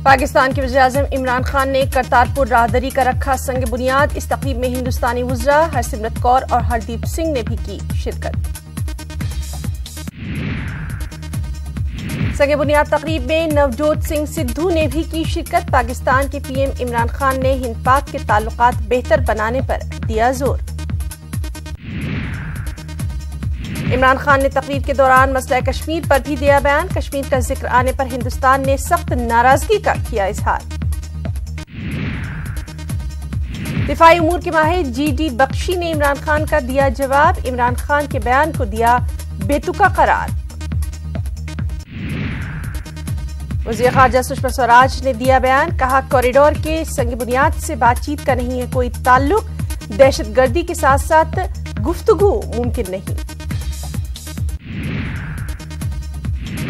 पाकिस्तान के वज़ीर-ए-आज़म इमरान खान ने करतारपुर राहदरी का रखा संग बुनियाद। इस तकरीब में हिंदुस्तानी वज़रा हरसिमरत कौर और हरदीप सिंह ने भी की शिरकत। संग बुनियाद तकरीब में नवजोत सिंह सिद्धू ने भी की शिरकत। पाकिस्तान के पीएम इमरान खान ने हिंद पाक के ताल्लुकात बेहतर बनाने पर दिया जोर। इमरान खान ने तकरीर के दौरान मसला कश्मीर पर भी दिया बयान। कश्मीर का जिक्र आने पर हिंदुस्तान ने सख्त नाराजगी का किया इजहार। दिफाई उमूर के माहिर GD बख्शी ने इमरान खान का दिया जवाब। इमरान खान के बयान को दिया बेतुका करार। वज़ीर ख़ारजा सुषमा स्वराज ने दिया बयान। कहा, कॉरिडोर के संग बुनियाद से बातचीत का नहीं है कोई ताल्लुक। दहशतगर्दी के साथ साथ गुफ्तगू मुमकिन नहीं।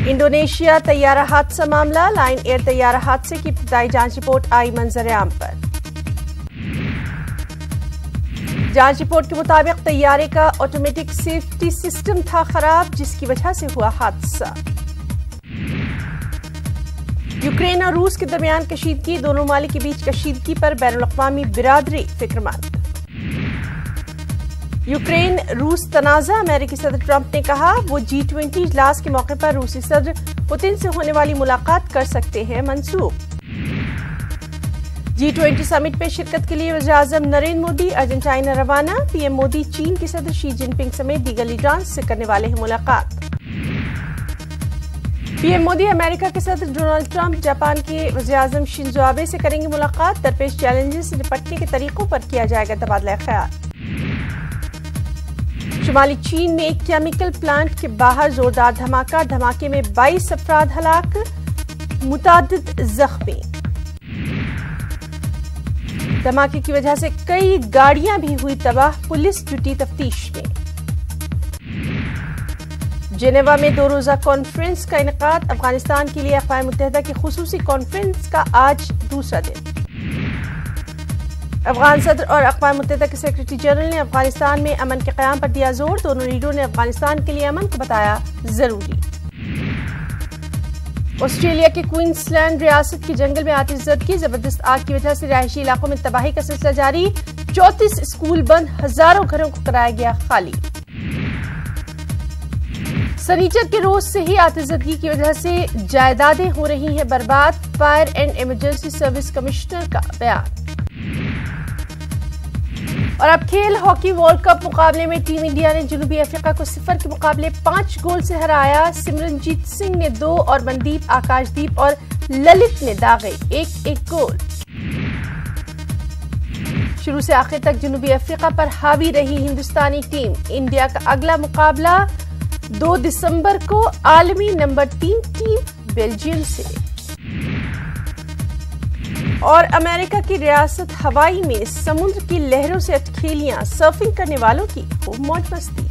इंडोनेशिया तैयारा हादसा मामला। लायन एयर तैयारा हादसे की इब्तदाई जांच रिपोर्ट आई मंजर-ए-आम पर। जांच रिपोर्ट के मुताबिक तैयारे का ऑटोमेटिक सेफ्टी सिस्टम था खराब, जिसकी वजह से हुआ हादसा। यूक्रेन और रूस के दरमियान कशीदगी। दोनों ममालिक के बीच कशीदगी पर बैनुल-अक़वामी बिरादरी फिक्रमंद। यूक्रेन रूस तनाज़ा। अमेरिकी सदर ट्रंप ने कहा वो G20 इजलास के मौके पर रूसी सदर पुतिन से होने वाली मुलाकात कर सकते हैं मंसूख। G20 समिट में शिरकत के लिए वज़ीर-ए-आज़म नरेंद्र मोदी अर्जेंटीना रवाना। पीएम मोदी चीन के सदर शी जिनपिंग समेत दीगर लीडरान से करने वाले हैं मुलाकात। पीएम मोदी अमेरिका के सदर डोनाल्ड ट्रंप जापान के वज़ीर-ए-आज़म शिंजो आबे से करेंगे मुलाकात। दरपेश चैलेंजेस से निपटने के तरीकों पर किया जाएगा तबादला ख्याल। शुमाली चीन में एक केमिकल प्लांट के बाहर जोरदार धमाका। धमाके में 22 अफराद हलाक, मुतादिद जख्मी। धमाके की वजह से कई गाड़ियां भी हुई तबाह। पुलिस जुटी तफ्तीश में। जेनेवा में 2 रोजा कॉन्फ्रेंस का इनेकाद। अफगानिस्तान के लिए अक़वाम मुत्तहिदा की खुसूसी कॉन्फ्रेंस का आज दूसरा दिन। अफगान सदर और अक़वाम मुत्तहिदा के सेक्रेटरी जनरल ने अफगानिस्तान में अमन के क़याम पर दिया जोर। दोनों लीडरों ने अफगानिस्तान के लिए अमन को बताया जरूरी। ऑस्ट्रेलिया के क्वींसलैंड रियासत के जंगल में आतिशज़द की जबरदस्त आग की वजह से रिहायशी इलाकों में तबाही का सिलसिला जारी। 34 स्कूल बंद, हजारों घरों को कराया गया खाली। सनीचर के रोज से ही आतिशज़दगी की वजह से जायदादें हो रही हैं बर्बाद। Fire and emergency service commissioner का बयान। और अब खेल। हॉकी वर्ल्ड कप मुकाबले में टीम इंडिया ने जनूबी अफ्रीका को 0 के मुकाबले 5 गोल से हराया। सिमरनजीत सिंह ने 2 और मनदीप, आकाशदीप और ललित ने दागे 1-1 गोल। शुरू से आखिर तक जनूबी अफ्रीका पर हावी रही हिंदुस्तानी टीम। इंडिया का अगला मुकाबला 2 दिसंबर को आलमी नंबर 3 टीम बेल्जियम से। और अमेरिका की रियासत हवाई में समुद्र की लहरों से अटखेलियां। सर्फिंग करने वालों की खूब मौज मस्ती।